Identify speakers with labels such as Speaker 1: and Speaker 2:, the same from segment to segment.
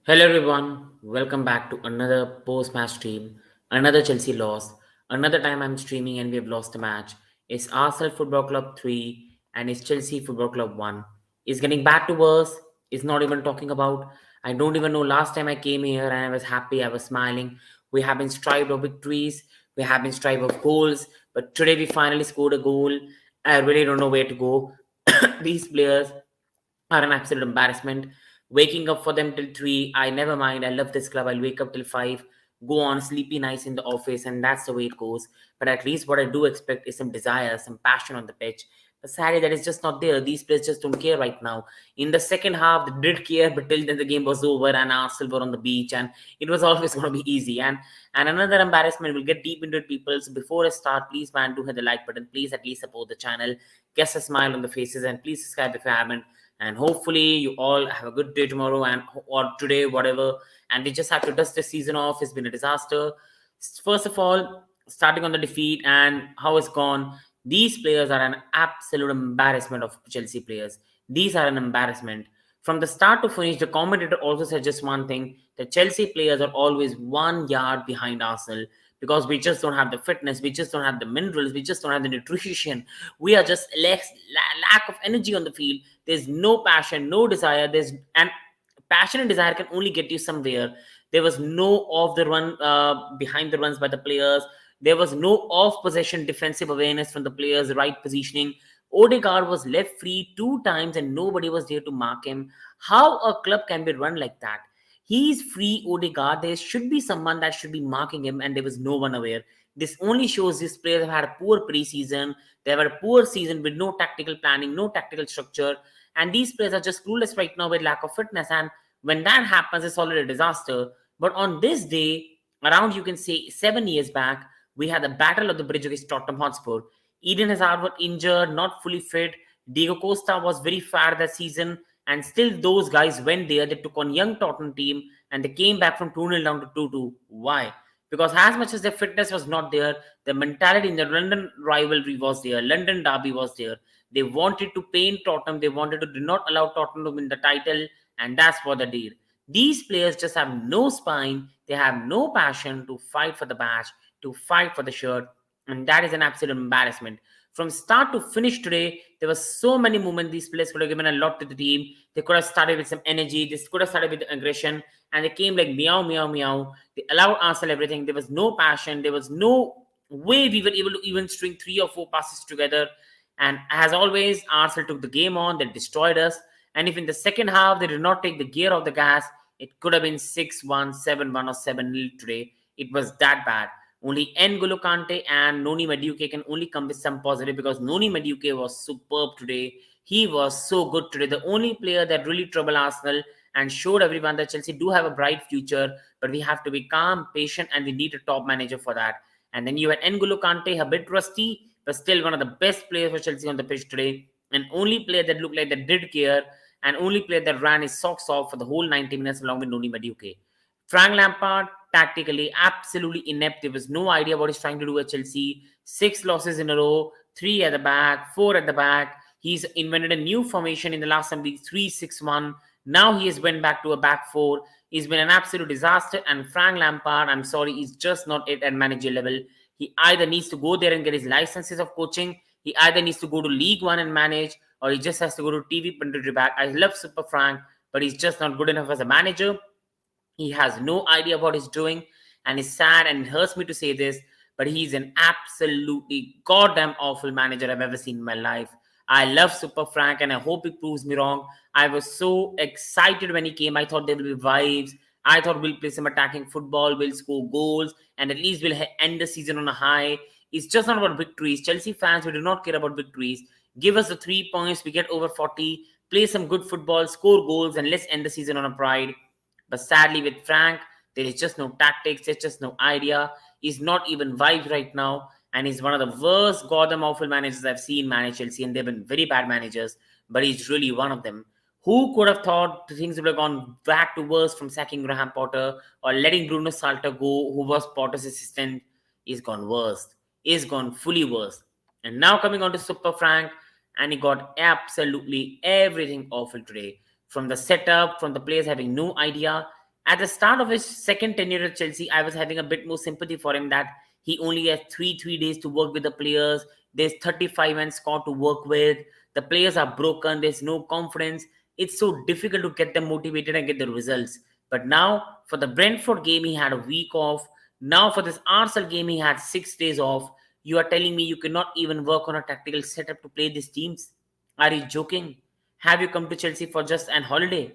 Speaker 1: Hello everyone, welcome back to another post-match stream, another Chelsea loss, another time I'm streaming and we have lost a match. It's Arsenal Football Club 3 and it's Chelsea Football Club 1. It's getting bad to worse, it's not even talking about. I don't even know last time I came here and I was happy, I was smiling. We have been strived of victories, we have been strived of goals, but today we finally scored a goal. I really don't know where to go. These players are an absolute embarrassment. Waking up for them till 3, I never mind. I love this club. I'll wake up till 5, go on sleepy nights in the office, and that's the way it goes. But at least what I do expect is some desire, some passion on the pitch. But sadly, that is just not there. These players just don't care right now. In the second half, they did care, but till then the game was over and Arsenal were on the beach, and it was always going to be easy. And another embarrassment. We'll get deep into it, people. So before I start, please, man, do hit the like button. Please, at least support the channel. Get a smile on the faces, and please subscribe if you haven't, and hopefully you all have a good day tomorrow and or today, whatever. And we just have to dust the season off. It's been a disaster. First of all, starting on the defeat and how it's gone, these players are an absolute embarrassment of Chelsea players. These are an embarrassment from the start to finish. The commentator also said just one thing: the Chelsea players are always 1 yard behind Arsenal because we just don't have the fitness, we just don't have the minerals, we just don't have the nutrition. We are just lack of energy on the field. There's no passion, no desire. There's and passion and desire can only get you somewhere. There was no off the run behind the runs by the players. There was no off possession defensive awareness from the players, right positioning. Odegaard was left free 2 times and nobody was there to mark him. How a club can be run like that? He's free, Odegaard. There should be someone that should be marking him, and there was no one aware. This only shows these players have had a poor preseason. They have had a poor season with no tactical planning, no tactical structure, and these players are just clueless right now with lack of fitness. And when that happens, it's already a disaster. But on this day, around you can say 7 years back, we had the battle of the bridge against Tottenham Hotspur. Eden Hazard was injured, not fully fit. Diego Costa was very far that season, and still those guys went there. They took on young Tottenham team and they came back from 2-0 down to 2-2. Why? Because as much as their fitness was not there, the mentality in the London rivalry was there. London derby was there. They wanted to pain Tottenham. They wanted to do not allow Tottenham to win the title, and that's what they did. These players just have no spine. They have no passion to fight for the badge, to fight for the shirt, and that is an absolute embarrassment. From start to finish today, there were so many moments these players could have given a lot to the team. They could have started with some energy. They could have started with aggression, and they came like meow, meow, meow. They allowed Arsenal everything. There was no passion. There was no way we were able to even string 3 or 4 passes together. And as always, Arsenal took the game on. They destroyed us. And if in the second half they did not take the gear off the gas, it could have been 6-1, 7-1, or 7-0 today. It was that bad. Only N'Golo Kante and Noni Madueke can only come with some positive, because Noni Madueke was superb today. He was so good today. The only player that really troubled Arsenal and showed everyone that Chelsea do have a bright future, but we have to be calm, patient, and we need a top manager for that. And then you had N'Golo Kante, a bit rusty, but still one of the best players for Chelsea on the pitch today. And only player that looked like that did care, and only player that ran his socks off for the whole 90 minutes along with Noni Madueke. Frank Lampard, tactically absolutely inept. There was no idea what he's trying to do at Chelsea. 6 losses in a row, 3 at the back, 4 at the back. He's invented a new formation in the last some weeks, 3-6-1. Now he has went back to a back four. He's been an absolute disaster. And Frank Lampard, I'm sorry, he's just not it at manager level. He either needs to go there and get his licenses of coaching. He either needs to go to League One and manage, or he just has to go to TV punditry back. I love Super Frank, but he's just not good enough as a manager. He has no idea what he's doing, and it's sad and it hurts me to say this, but he's an absolutely goddamn awful manager I've ever seen in my life. I love Super Frank, and I hope he proves me wrong. I was so excited when he came. I thought there will be vibes. I thought we'll play some attacking football, we'll score goals, and at least we'll end the season on a high. It's just not about victories. Chelsea fans, we do not care about victories. Give us the 3 points, we get over 40, play some good football, score goals, and let's end the season on a pride. But sadly, with Frank, there is just no tactics, there's just no idea. He's not even vibes right now, and he's one of the worst goddamn awful managers I've seen manage Chelsea, and they've been very bad managers, but he's really one of them. Who could have thought things would have gone back to worse from sacking Graham Potter or letting Bruno Salter go, who was Potter's assistant? He's gone worse. He's gone fully worse. And now coming on to Super Frank, and he got absolutely everything awful today. From the setup, from the players having no idea, At the start of his second tenure at Chelsea, I was having a bit more sympathy for him that he only has three days to work with the players. There's 35 and squad to work with. The players are broken. There's no confidence. It's so difficult to get them motivated and get the results. But now, for the Brentford game, he had a week off. Now, for this Arsenal game, he had 6 days off. You are telling me you cannot even work on a tactical setup to play these teams? Are you joking? Have you come to Chelsea for just an holiday?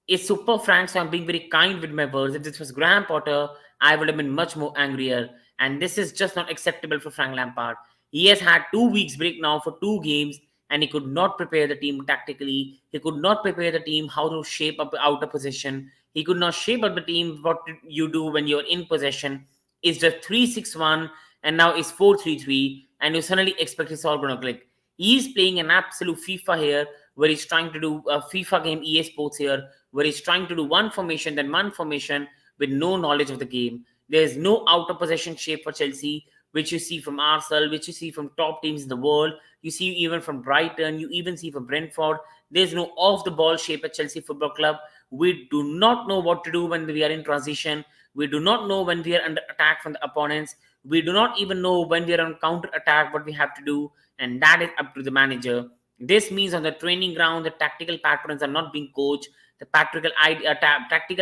Speaker 1: Is super frank, so I'm being very kind with my words. If this was Graham Potter, I would have been much more angrier. And this is just not acceptable for Frank Lampard. He has had 2 weeks break now for 2 games, and he could not prepare the team tactically. He could not prepare the team how to shape up out of possession. He could not shape up the team what you do when you're in possession. It's just 3-6-1, and now it's 4-3-3, and you suddenly expect it's all going to click. He's playing an absolute FIFA here, where he's trying to do a FIFA game, EA Sports here, where he's trying to do one formation, then one formation with no knowledge of the game. There's no out of possession shape for Chelsea, which you see from Arsenal, which you see from top teams in the world. You see even from Brighton, you even see from Brentford. There's no off the ball shape at Chelsea Football Club. We do not know what to do when we are in transition. We do not know when we are under attack from the opponents. We do not even know when we are on counter attack what we have to do, and that is up to the manager. This means on the training ground, the tactical patterns are not being coached. The tactical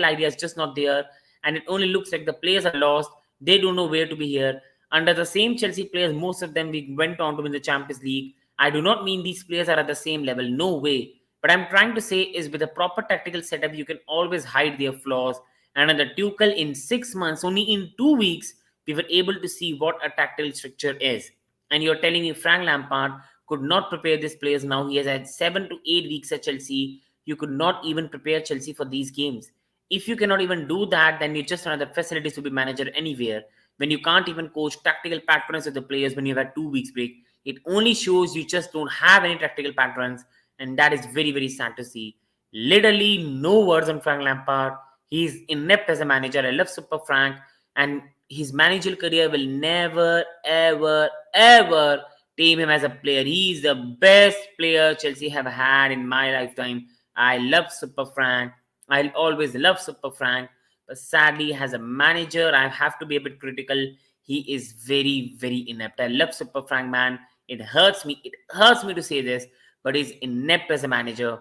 Speaker 1: idea is just not there, and it only looks like the players are lost. They don't know where to be here. Under the same Chelsea players, most of them we went on to win the Champions League. I do not mean these players are at the same level. No way. But I'm trying to say is with a proper tactical setup, you can always hide their flaws. And under Tuchel, in 6 months, only in 2 weeks, we were able to see what a tactical structure is. And you're telling me Frank Lampard could not prepare these players now. He has had 7 to 8 weeks at Chelsea. You could not even prepare Chelsea for these games. If you cannot even do that, then you just another facilities to be manager anywhere. When you can't even coach tactical patterns of the players when you've had 2 weeks break, it only shows you just don't have any tactical patterns, and that is very, very sad to see. Literally, no words on Frank Lampard. He's inept as a manager. I love Super Frank, and his managerial career will never, ever, ever tame him as a player. He's the best player Chelsea have had in my lifetime. I love Super Frank. I'll always love Super Frank. But sadly, as a manager, I have to be a bit critical. He is very, very inept. I love Super Frank, man. It hurts me. It hurts me to say this, but he's inept as a manager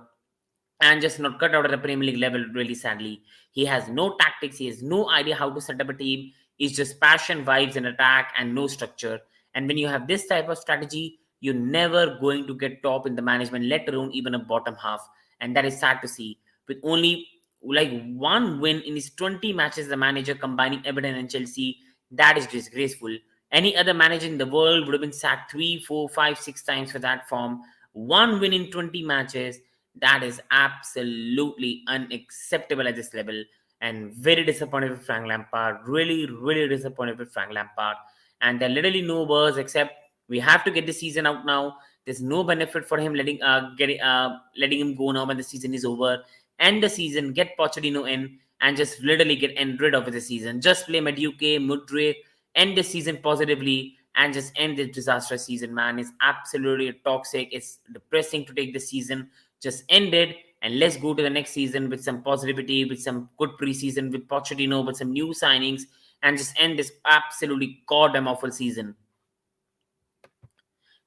Speaker 1: and just not cut out at the Premier League level, really sadly. He has no tactics, he has no idea how to set up a team. It's just passion, vibes, and attack, and no structure. And when you have this type of strategy, you're never going to get top in the management, let alone even a bottom half. And that is sad to see. With only like one win in his 20 matches, the manager combining Everton and Chelsea, that is disgraceful. Any other manager in the world would have been sacked 3, 4, 5, 6 times for that form. One win in 20 matches, that is absolutely unacceptable at this level, and very disappointed with Frank Lampard. Really, really disappointed with Frank Lampard. And there are literally no words except we have to get the season out now. There's no benefit for him letting him go now when the season is over. End the season, get Pochettino in, and just literally get rid of the season. Just play Madueke, Mudryk, end the season positively, and just end this disastrous season, man. It's absolutely toxic. It's depressing to take the season. Just end it, and let's go to the next season with some positivity, with some good preseason, with Pochettino, with some new signings, and just end this absolutely goddamn awful season.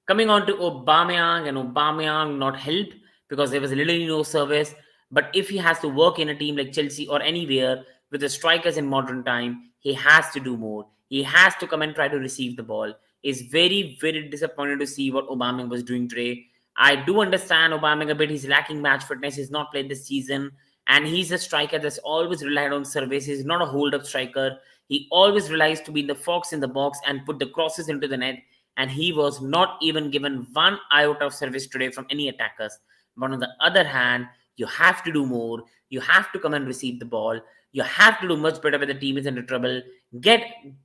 Speaker 1: Coming on to Aubameyang, and Aubameyang not helped because there was literally no service. But if he has to work in a team like Chelsea or anywhere with the strikers in modern time, he has to do more. He has to come and try to receive the ball. It's very, very disappointing to see what Aubameyang was doing today. I do understand Aubameyang a bit. He's lacking match fitness. He's not played this season. And he's a striker that's always relied on service. He's not a hold-up striker. He always relies to be the fox in the box and put the crosses into the net, and he was not even given one iota of service today from any attackers. But on the other hand, you have to do more. You have to come and receive the ball. You have to do much better when the team is into trouble.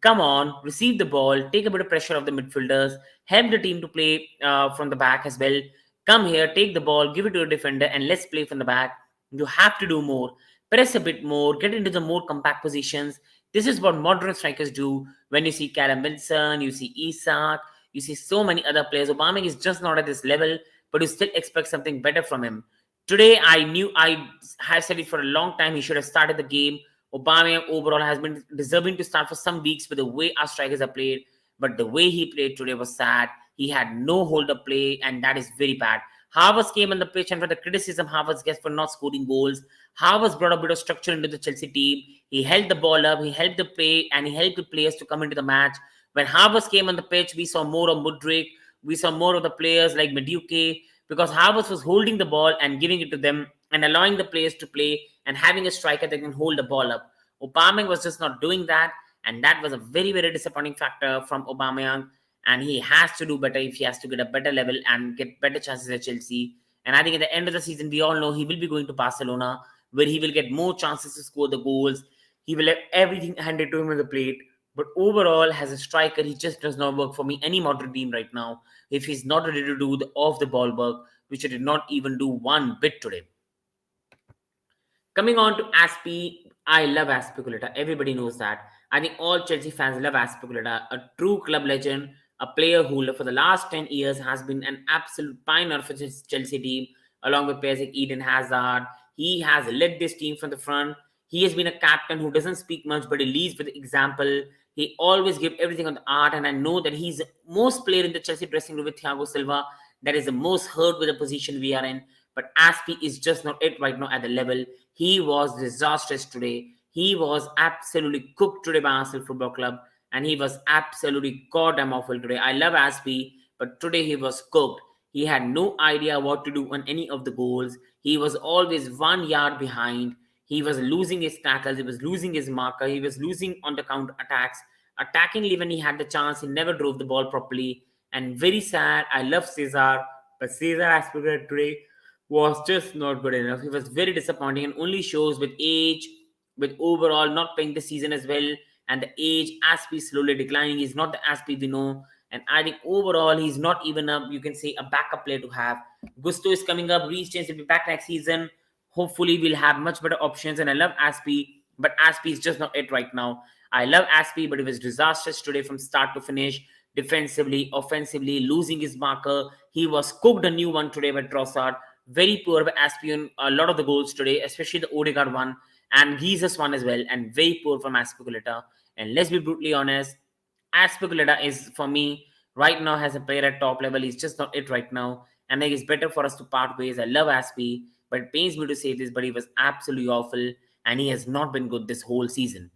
Speaker 1: Come on, receive the ball, take a bit of pressure off the midfielders, help the team to play from the back as well. Come here, take the ball, give it to a defender, and let's play from the back. You have to do more. Press a bit more, get into the more compact positions. This is what modern strikers do. When you see Callum Wilson, you see Isak, you see so many other players. Aubameyang is just not at this level, but you still expect something better from him. Today, I have said it for a long time. He should have started the game. Aubameyang overall has been deserving to start for some weeks with the way our strikers are played, but the way he played today was sad. He had no hold of play, and that is very bad. Havertz came on the pitch, and for the criticism Havertz gets for not scoring goals, Havertz brought a bit of structure into the Chelsea team. He held the ball up, he helped the play, and he helped the players to come into the match. When Havertz came on the pitch, we saw more of Mudryk, we saw more of the players like Madueke, because Havertz was holding the ball and giving it to them and allowing the players to play and having a striker that can hold the ball up. Aubameyang was just not doing that, and that was a very, very disappointing factor from Aubameyang. And he has to do better if he has to get a better level and get better chances at Chelsea. And I think at the end of the season, we all know he will be going to Barcelona, where he will get more chances to score the goals. He will have everything handed to him on the plate. But overall, as a striker, he just does not work for me any modern team right now. If he's not ready to do the off the ball work, which he did not even do one bit today. Coming on to Aspi, I love Aspiculeta. Everybody knows that. I think all Chelsea fans love Aspiculeta, a true club legend, a player who for the last 10 years has been an absolute pioneer for this Chelsea team, along with players like Eden Hazard. He has led this team from the front. He has been a captain who doesn't speak much, but he leads with example. He always gives everything on the art, and I know that he's the most player in the Chelsea dressing room with Thiago Silva that is the most hurt with the position we are in. But Aspi is just not it right now at the level. He was disastrous today. He was absolutely cooked today by Arsenal Football Club, and he was absolutely goddamn awful today. I love Aspi, but today he was cooked. He had no idea what to do on any of the goals. He was always 1 yard behind. He was losing his tackles. He was losing his marker. He was losing on the counter attacks. Attackingly, when he had the chance, he never drove the ball properly. And very sad. I love Cesar, but Cesar Aspilicueta today was just not good enough. He was very disappointing and only shows with age, with overall not playing the season as well, and the age, Aspi slowly declining. He's not the Aspi we know. And I think overall, he's not even a, you can say, a backup player to have. Gusto is coming up. Reece James will be back next season. Hopefully, we'll have much better options. And I love Aspi, but Aspi is just not it right now. I love Aspi, but it was disastrous today from start to finish. Defensively, offensively, losing his marker. He was cooked a new one today by Trossard. Very poor by Aspi on a lot of the goals today, especially the Odegaard one and Jesus one as well, and very poor from Aspiculeta. And let's be brutally honest, Aspiculeta is for me right now has a player at top level. He's just not it right now, and I think it's better for us to part ways. I love Aspi, but it pains me to say this, but he was absolutely awful, and he has not been good this whole season.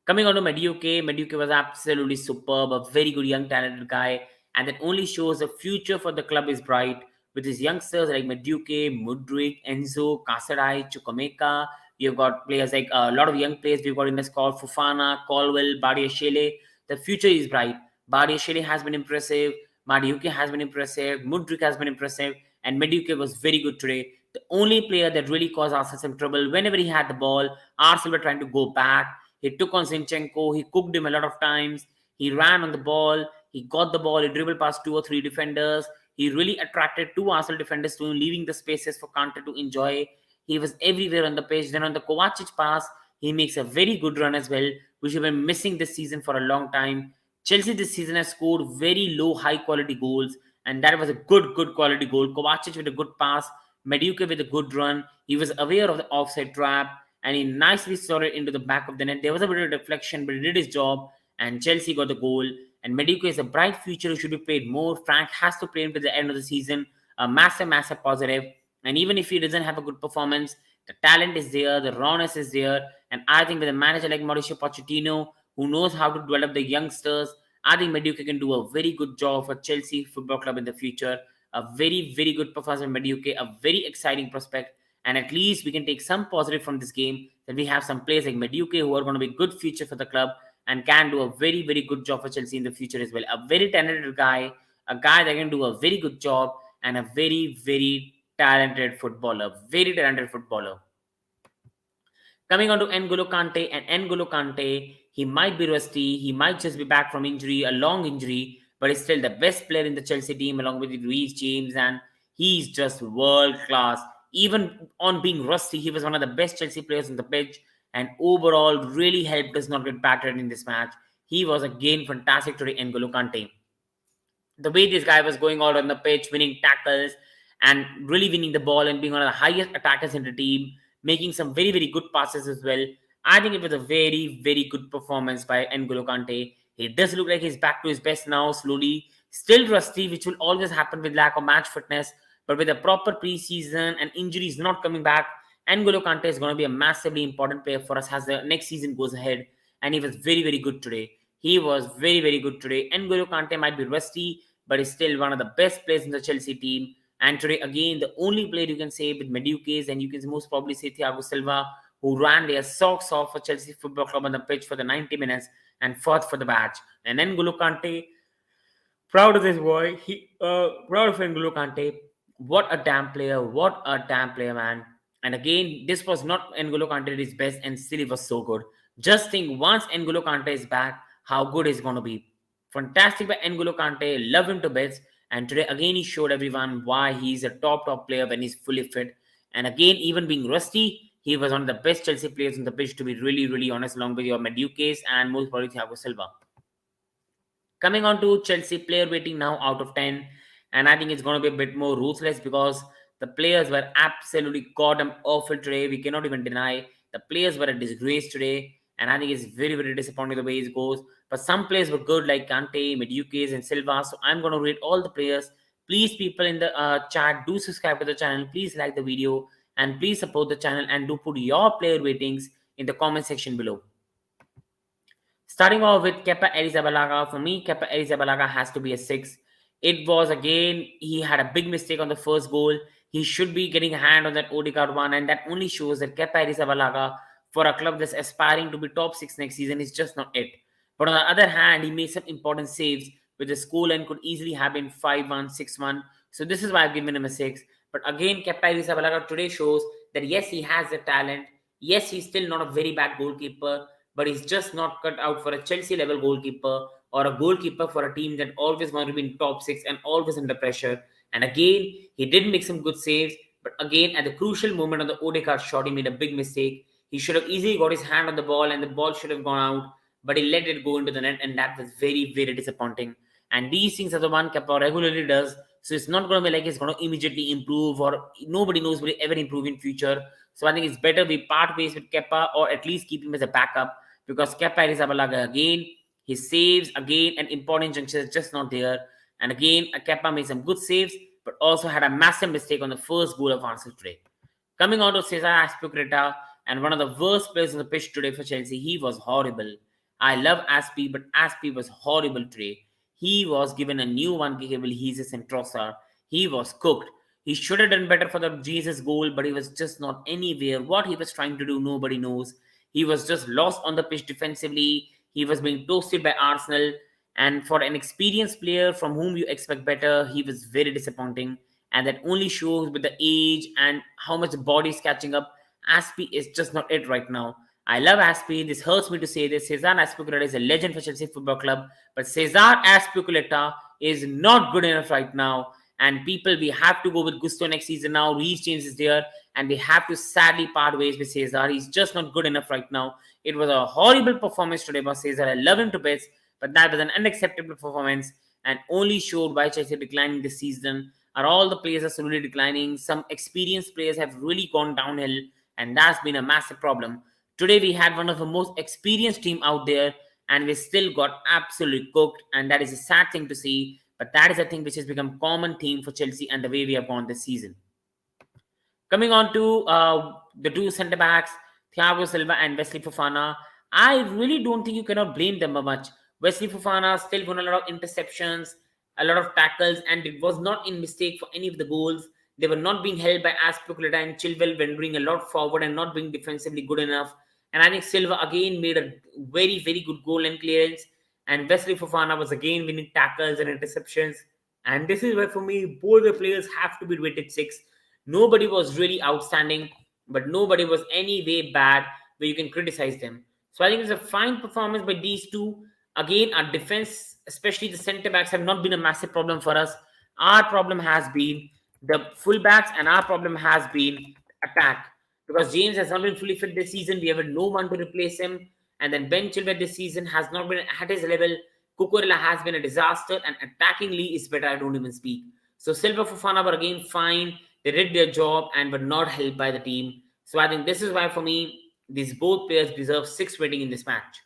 Speaker 1: Coming on to Madueke, Madueke was absolutely superb, a very good young talented guy, and that only shows the future for the club is bright with his youngsters like Madueke, Mudryk, Enzo, Kasadai, Chukwemeka. You've got players like a lot of young players we've got in the squad, Fofana, Colwell, Badiashile. The future is bright. Badiashile has been impressive, Madueke has been impressive, Mudryk has been impressive, and Madueke was very good today. The only player that really caused Arsenal some trouble whenever he had the ball, Arsenal were trying to go back. He took on Zinchenko. He cooked him a lot of times. He ran on the ball. He got the ball. He dribbled past 2 or 3 defenders. He really attracted 2 Arsenal defenders to him, leaving the spaces for Kante to enjoy. He was everywhere on the pitch. Then on the Kovacic pass, he makes a very good run as well, which we've been missing this season for a long time. Chelsea this season has scored very low, high quality goals, and that was a good quality goal. Kovacic with a good pass, Madueke with a good run. He was aware of the offside trap and he nicely slotted into the back of the net. There was a bit of deflection, but he did his job, and Chelsea got the goal. And Madueke is a bright future who should be played more. Frank has to play him to the end of the season. A massive positive. And even if he doesn't have a good performance, the talent is there, the rawness is there. And I think with a manager like Mauricio Pochettino, who knows how to develop the youngsters, I think Madueke can do a very good job for Chelsea Football Club in the future. A very good performance from Madueke, a very exciting prospect. And at least we can take some positive from this game that we have some players like Madueke who are going to be good future for the club and can do a very good job for Chelsea in the future as well. A very talented guy, a guy that can do a very good job, and a very talented footballer. Very talented footballer. Coming on to N'Golo Kante, and N'Golo Kante, he might be rusty, he might just be back from injury, a long injury, but he's still the best player in the Chelsea team along with Reece James, and he's just world class. Even on being rusty, he was one of the best Chelsea players on the pitch, and overall really helped us not get battered in this match. He was again fantastic today, N'Golo Kante. The way this guy was going out on the pitch, winning tackles and really winning the ball and being one of the highest attackers in the team, making some very good passes as well. I think it was a very, very good performance by N'Golo Kante. He does look like he's back to his best now, slowly. Still rusty, which will always happen with lack of match fitness. But with a proper preseason and injuries not coming back, N'Golo Kante is going to be a massively important player for us as the next season goes ahead. And he was very, very good today. He was very, very good today. N'Golo Kante might be rusty, but he's still one of the best players in the Chelsea team. And today, again, the only player you can say with Madueke, and you can most probably say Thiago Silva, who ran their socks off for Chelsea Football Club on the pitch for the 90 minutes and fought for the badge. And then N'Golo Kante, proud of this boy. Proud of N'Golo Kante. What a damn player! What a damn player, man! And again, this was not N'Golo Kante at his best, and still he was so good. Just think, once N'Golo Kante is back, how good he's going to be. Fantastic by N'Golo Kante. Love him to bits. And today again, he showed everyone why he's a top player when he's fully fit. And again, even being rusty, he was one of the best Chelsea players on the pitch, to be really, really honest, along with your Madueke and most probably Thiago Silva. Coming on to Chelsea player rating now out of 10. And I think it's going to be a bit more ruthless because the players were absolutely goddamn awful today. We cannot even deny the players were a disgrace today. And I think it's very, very disappointing the way it goes. But some players were good like Kante, Madueke, and Silva. So I'm going to rate all the players. Please, people in the chat, do subscribe to the channel. Please like the video. And please support the channel and do put your player ratings in the comment section below. Starting off with Kepa Arrizabalaga, for me, Kepa Arrizabalaga has to be a 6. It was again, he had a big mistake on the first goal. He should be getting a hand on that Odegaard one, and that only shows that Kepa Arrizabalaga, for a club that's aspiring to be top 6 next season, is just not it. But on the other hand, he made some important saves with the scoreline could easily have been 5-1, 6-1. So this is why I've given him a 6. But again, Kepa Arrizabalaga today shows that yes, he has the talent. Yes, he's still not a very bad goalkeeper, but he's just not cut out for a Chelsea level goalkeeper or a goalkeeper for a team that always want to be in top 6 and always under pressure. And again, he did make some good saves, but again, at the crucial moment of the Odegaard shot, he made a big mistake. He should have easily got his hand on the ball and the ball should have gone out, but he let it go into the net, and that was very, very disappointing. And these things are the one Kepa regularly does. So it's not going to be like it's going to immediately improve, or nobody knows will he ever improve in future. So I think it's better we part ways with Kepa, or at least keep him as a backup, because Kepa Arrizabalaga again, his saves again and important junctures just not there. And again, Kepa made some good saves, but also had a massive mistake on the first goal of Arsenal today. Coming on to Cesar Azpilicueta, and one of the worst players on the pitch today for Chelsea, he was horrible. I love Aspi, but Aspi was horrible today. He was given a new one capable Jesus and Trossard. He was cooked. He should have done better for the Jesus goal, but he was just not anywhere. What he was trying to do, nobody knows. He was just lost on the pitch defensively. He was being toasted by Arsenal. And for an experienced player from whom you expect better, he was very disappointing. And that only shows with the age and how much the body is catching up. Aspi is just not it right now. I love Aspi. This hurts me to say this. Cesar Azpilicueta is a legend for Chelsea Football Club. But Cesar Azpilicueta is not good enough right now. And people, we have to go with Gusto next season now. Reece James is there. And we have to sadly part ways with Cesar. He's just not good enough right now. It was a horrible performance today by Cesar. I love him to bits. But that was an unacceptable performance and only showed why Chelsea declining this season. Are all the players are slowly declining. Some experienced players have really gone downhill. And that's been a massive problem. Today we had one of the most experienced team out there, and we still got absolutely cooked, and that is a sad thing to see, but that is a thing which has become common theme for Chelsea and the way we have gone this season. Coming on to the two centre backs, Thiago Silva and Wesley Fofana, I really don't think you cannot blame them much. Wesley Fofana still won a lot of interceptions, a lot of tackles, and it was not in mistake for any of the goals. They were not being held by Azpilicueta and Chilwell wandering a lot forward and not being defensively good enough. And I think Silva again made a very, very good goal and clearance. And Wesley Fofana was again winning tackles and interceptions. And this is where, for me, both the players have to be rated 6. Nobody was really outstanding, but nobody was any way bad where you can criticize them. So I think it's a fine performance by these two. Again, our defense, especially the centre backs, have not been a massive problem for us. Our problem has been the fullbacks, and our problem has been attack. Because James has not been fully fit this season, we have no one to replace him. And then Ben Chilwell this season has not been at his level. Cucurella has been a disaster, and attackingly is better. I don't even speak. So Silva, Fofana were again fine. They did their job and were not helped by the team. So I think this is why, for me, These both players deserve 6 rating in this match.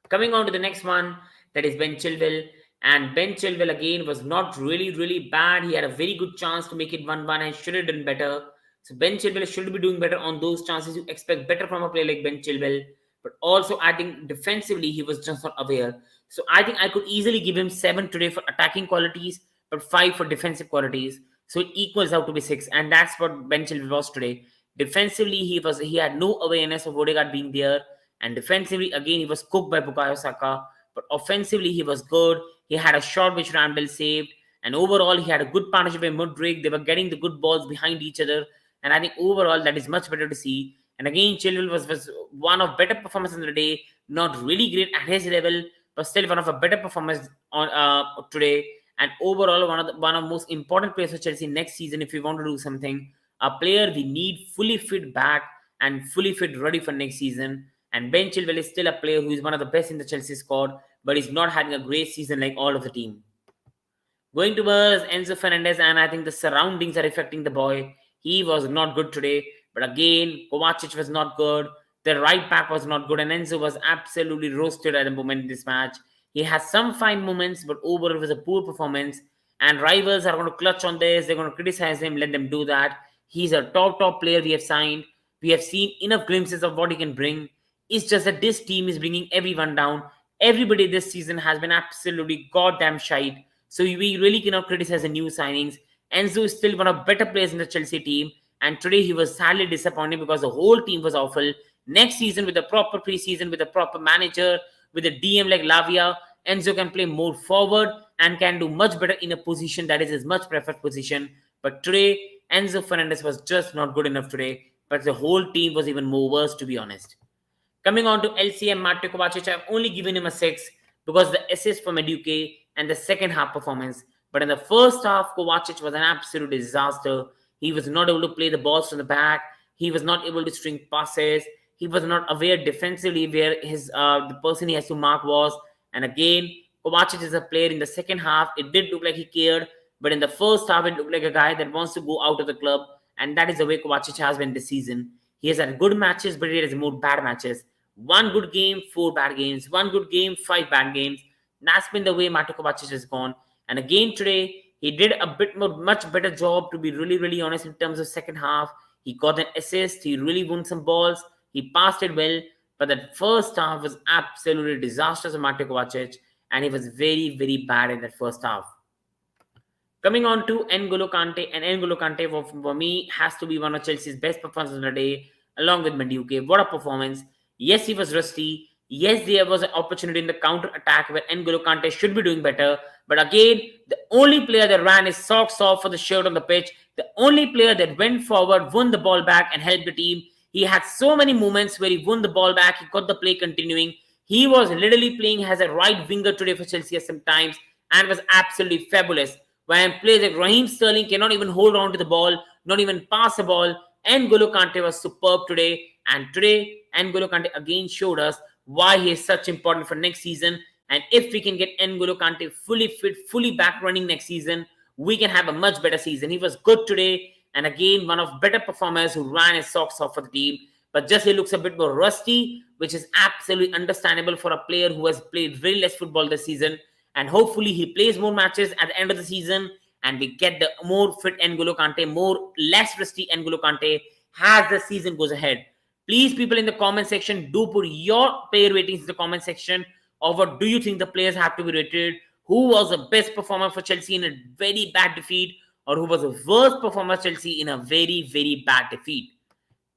Speaker 1: Coming on to the next one, that is Ben Chilwell. And Ben Chilwell again was not really bad. He had a very good chance to make it 1-1 and should have done better. So Ben Chilwell should be doing better on those chances. You expect better from a player like Ben Chilwell. But also, I think defensively, he was just not aware. So I think I could easily give him 7 today for attacking qualities, but 5 for defensive qualities. So it equals out to be 6. And that's what Ben Chilwell was today. Defensively, he had no awareness of Odegaard being there. And defensively, again, he was cooked by Bukayo Saka. But offensively, he was good. He had a shot which Ramsdale saved. And overall, he had a good partnership with Mudryk. They were getting the good balls behind each other. And I think overall, that is much better to see. And again, Chilwell was one of better performances in the day. Not really great at his level, but still one of a better performance on today. And overall, one of the most important players for Chelsea next season, if we want to do something. A player we need fully fit back and fully fit ready for next season. And Ben Chilwell is still a player who is one of the best in the Chelsea squad, but he's not having a great season like all of the team. Going towards Enzo Fernandez, and I think the surroundings are affecting the boy. He was not good today, but again, Kovacic was not good. The right back was not good, and Enzo was absolutely roasted at the moment in this match. He has some fine moments, but overall it was a poor performance. And rivals are going to clutch on this. They're going to criticize him. Let them do that. He's a top player we have signed. We have seen enough glimpses of what he can bring. It's just that this team is bringing everyone down. Everybody this season has been absolutely goddamn shite. So we really cannot criticize the new signings. Enzo is still one of the better players in the Chelsea team. And today he was sadly disappointed because the whole team was awful. Next season, with a proper preseason, with a proper manager, with a DM like Lavia, Enzo can play more forward and can do much better in a position that is his much preferred position. But today, Enzo Fernandez was just not good enough today. But the whole team was even more worse, to be honest. Coming on to LCM Madueke Kovacic, I've only given him a 6 because the assist for Madueke and the second half performance. But in the first half, Kovacic was an absolute disaster. He was not able to play the balls from the back. He was not able to string passes. He was not aware defensively where the person he has to mark was. And again, Kovacic is a player in the second half. It did look like he cared, but in the first half, it looked like a guy that wants to go out of the club. And that is the way Kovacic has been this season. He has had good matches, but he has more bad matches. 1 good game, 4 bad games. 1 good game, 5 bad games. That's been the way Madueke Kovacic has gone. And again today, he did a much better job, to be really honest, in terms of second half. He got an assist. He really won some balls. He passed it well. But that first half was absolutely disastrous for Madueke Kovacic. And he was very bad in that first half. Coming on to N'Golo Kante, and N'Golo Kante for me has to be one of Chelsea's best performances of the day, along with Madueke. What a performance. Yes, he was rusty. Yes, there was an opportunity in the counter attack where N'Golo Kante should be doing better. But again, the only player that ran his socks off for the shirt on the pitch, the only player that went forward, won the ball back and helped the team. He had so many moments where he won the ball back. He got the play continuing. He was literally playing as a right winger today for Chelsea sometimes and was absolutely fabulous. When players like Raheem Sterling cannot even hold on to the ball, not even pass the ball, N'Golo Kante was superb today. And today, N'Golo Kante again showed us why he is such important for next season. And if we can get N'Golo Kante fully fit, fully back running next season, we can have a much better season. He was good today. And again, one of better performers who ran his socks off for the team. But just he looks a bit more rusty, which is absolutely understandable for a player who has played very less football this season. And hopefully he plays more matches at the end of the season and we get the more fit N'Golo Kante, less rusty N'Golo Kante as the season goes ahead. Please, people in the comment section, do put your player ratings in the comment section of what do you think the players have to be rated. Who was the best performer for Chelsea in a very bad defeat, or who was the worst performer for Chelsea in a very bad defeat.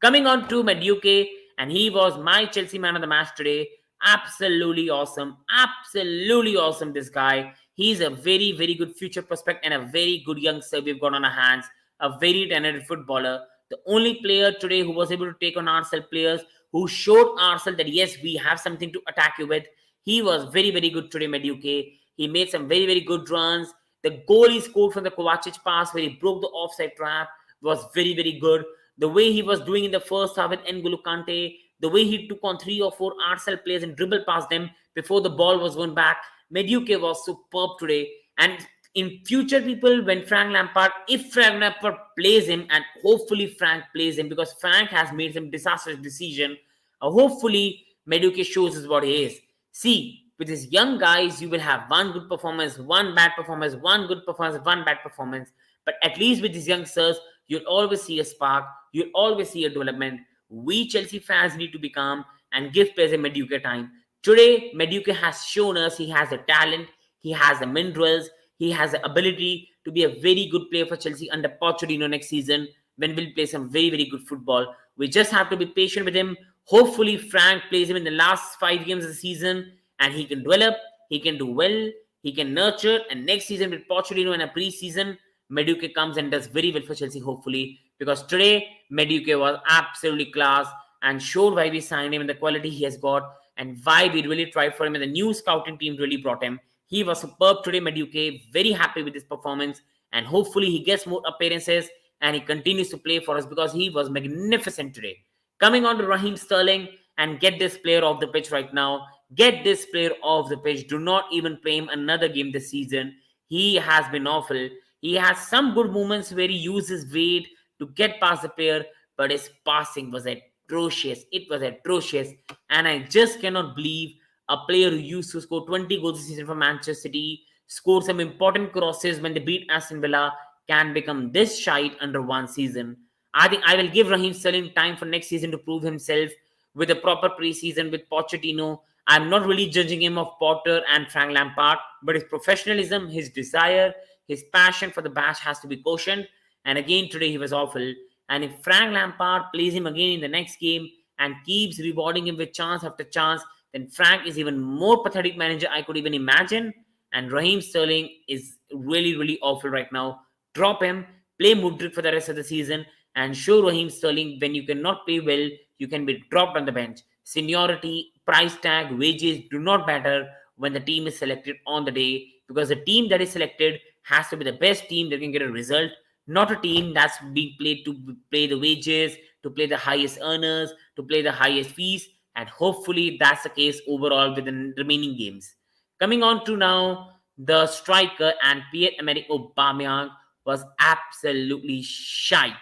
Speaker 1: Coming on to Madueke, and he was my Chelsea man of the match today. Absolutely awesome. Absolutely awesome, this guy. He's a very good future prospect and a very good youngster we've got on our hands. A very talented footballer. The only player today who was able to take on Arsenal players, who showed Arsenal that yes, we have something to attack you with. He was very good today, Madueke. He made some very good runs. The goal he scored from the Kovacic pass where he broke the offside trap was very good. The way he was doing in the first half with N'Golo Kante, the way he took on 3 or 4 Arsenal players and dribbled past them before the ball was going back. Madueke was superb today. And in future, people, when Frank Lampard, if Frank Lampard plays him, and hopefully Frank plays him because Frank has made some disastrous decision, hopefully Madueke shows us what he is. See, with these young guys, you will have one good performance, one bad performance, one good performance, one bad performance. But at least with these youngsters, you'll always see a spark, you'll always see a development. We Chelsea fans need to be calm and give players a Madueke time. Today, Madueke has shown us he has the talent, he has the minerals, he has the ability to be a very good player for Chelsea under Pochettino next season when we'll play some very, very good football. We just have to be patient with him. Hopefully, Frank plays him in the last 5 games of the season and he can develop, he can do well, he can nurture. And next season with Pochettino in a pre-season, Madueke comes and does very well for Chelsea, hopefully. Because today, Madueke was absolutely class and showed why we signed him and the quality he has got and why we really tried for him and the new scouting team really brought him. He was superb today, Madueke. Very happy with his performance and hopefully he gets more appearances and he continues to play for us because he was magnificent today. Coming on to Raheem Sterling, and get this player off the pitch right now. Get this player off the pitch. Do not even play him another game this season. He has been awful. He has some good moments where he uses weight to get past the player, but his passing was atrocious. It was atrocious. And I just cannot believe a player who used to score 20 goals this season for Manchester City, score some important crosses when they beat Aston Villa, can become this shite under one season. I think I will give Raheem Sterling time for next season to prove himself with a proper preseason with Pochettino. I'm not really judging him of Potter and Frank Lampard, but his professionalism, his desire, his passion for the bash has to be cautioned. And again, today he was awful. And if Frank Lampard plays him again in the next game and keeps rewarding him with chance after chance, then Frank is even more pathetic manager I could even imagine. And Raheem Sterling is really, really awful right now. Drop him, play Mudryk for the rest of the season, and show Raheem Sterling when you cannot play well, you can be dropped on the bench. Seniority, price tag, wages do not matter when the team is selected on the day because the team that is selected has to be the best team that can get a result, not a team that's being played to play the wages, to play the highest earners, to play the highest fees, and hopefully that's the case overall with the remaining games. Coming on to now, the striker and Pierre-Emerick Aubameyang was absolutely shite.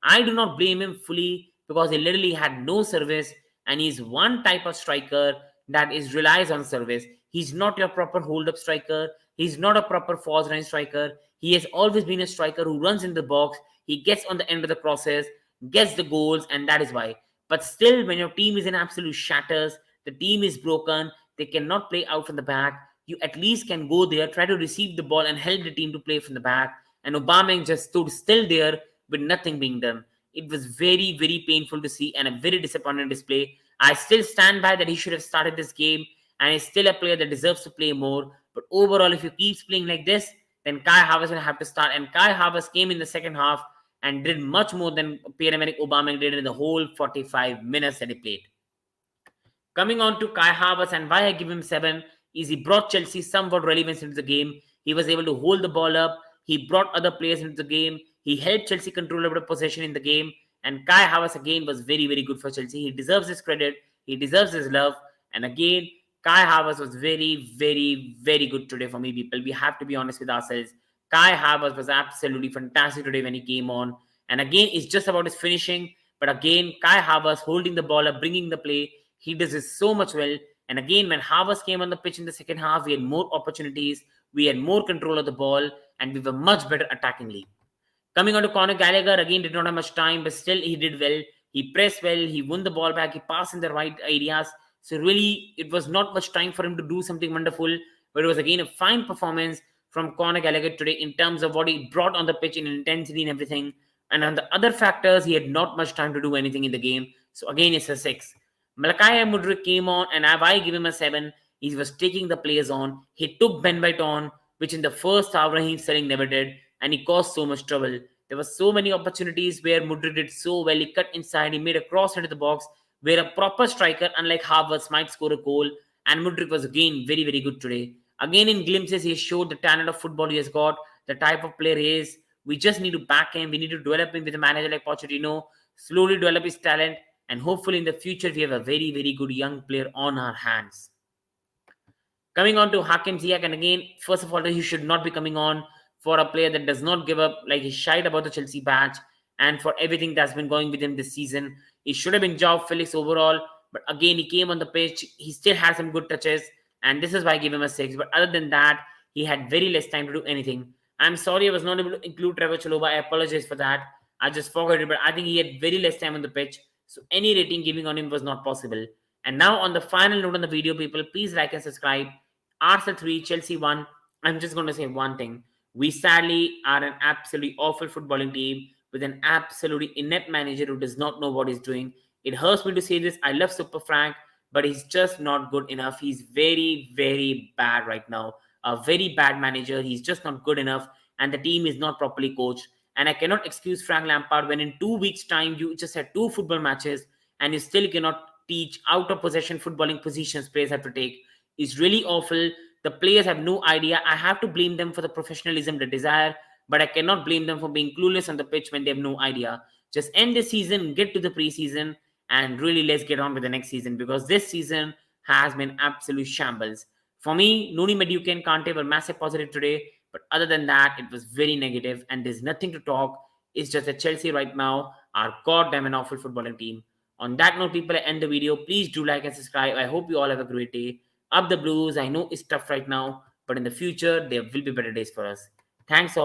Speaker 1: I do not blame him fully because he literally had no service and he's one type of striker that is relies on service. He's not your proper hold-up striker. He's not a proper false line striker. He has always been a striker who runs in the box. He gets on the end of the process, gets the goals, and that is why. But still, when your team is in absolute shatters, the team is broken, they cannot play out from the back, you at least can go there, try to receive the ball and help the team to play from the back. And Aubameyang just stood still there with nothing being done. It was very, very painful to see and a very disappointing display. I still stand by that he should have started this game and is still a player that deserves to play more. But overall, if he keeps playing like this, then Kai Havertz will have to start. And Kai Havertz came in the second half and did much more than Pierre-Emerick Aubameyang did in the whole 45 minutes that he played. Coming on to Kai Havertz and why I give him 7 is he brought Chelsea somewhat relevance into the game. He was able to hold the ball up. He brought other players into the game. He helped Chelsea control over the possession in the game. And Kai Havertz again was very, very good for Chelsea. He deserves his credit. He deserves his love. And again, Kai Havertz was very, very, very good today for me, people. We have to be honest with ourselves. Kai Havertz was absolutely fantastic today when he came on. And again, it's just about his finishing. But again, Kai Havertz holding the ball up, bringing the play. He does it so much well. And again, when Havertz came on the pitch in the second half, we had more opportunities. We had more control of the ball. And we were much better attackingly. Coming on to Conor Gallagher, again, did not have much time, but still he did well. He pressed well. He won the ball back. He passed in the right areas. So really, it was not much time for him to do something wonderful. But it was again a fine performance from Conor Gallagher today in terms of what he brought on the pitch in intensity and everything. And on the other factors, he had not much time to do anything in the game. So again, it's a 6. Malachi Mudryk came on, and I give him a 7. He was taking the players on. He took Ben White on, which in the first half, Raheem Sterling never did. And he caused so much trouble. There were so many opportunities where Mudryk did so well. He cut inside. He made a cross into the box where a proper striker, unlike Havertz, might score a goal. And Mudryk was again very, very good today. Again, in glimpses, he showed the talent of football he has got, the type of player he is. We just need to back him. We need to develop him with a manager like Pochettino, slowly develop his talent. And hopefully in the future, we have a very, very good young player on our hands. Coming on to Hakim Ziyech, and again, first of all, he should not be coming on. for a player that does not give up, like he's shied about the Chelsea badge, and for everything that's been going with him this season. He should have been Joao Felix overall, but again, he came on the pitch. He still had some good touches, and this is why I give him a 6. But other than that, he had very less time to do anything. I'm sorry I was not able to include Trevor Chalobah. I apologize for that. I just forgot it, but I think he had very less time on the pitch, so any rating giving on him was not possible. And now, on the final note on the video, people, please like and subscribe. Arsenal 3, Chelsea 1. I'm just going to say one thing. We sadly are an absolutely awful footballing team with an absolutely inept manager who does not know what he's doing. It hurts me to say this. I love Super Frank, but he's just not good enough. He's very, very bad right now. A very bad manager. He's just not good enough, and the team is not properly coached. And I cannot excuse Frank Lampard when in 2 weeks' time you just had 2 football matches and you still cannot teach out of possession footballing positions players have to take. It's really awful. The players have no idea. I have to blame them for the professionalism they desire, but I cannot blame them for being clueless on the pitch when they have no idea. Just end the season, get to the preseason, and really let's get on with the next season, because this season has been absolute shambles. For me, Noni, Madueke and Kante were massive positive today, but other than that, it was very negative, and there's nothing to talk. It's just that Chelsea right now are goddamn an awful footballing team. On that note, people, I end the video. Please do like and subscribe. I hope you all have a great day. Up the Blues. I know it's tough right now, but in the future, there will be better days for us. Thanks all.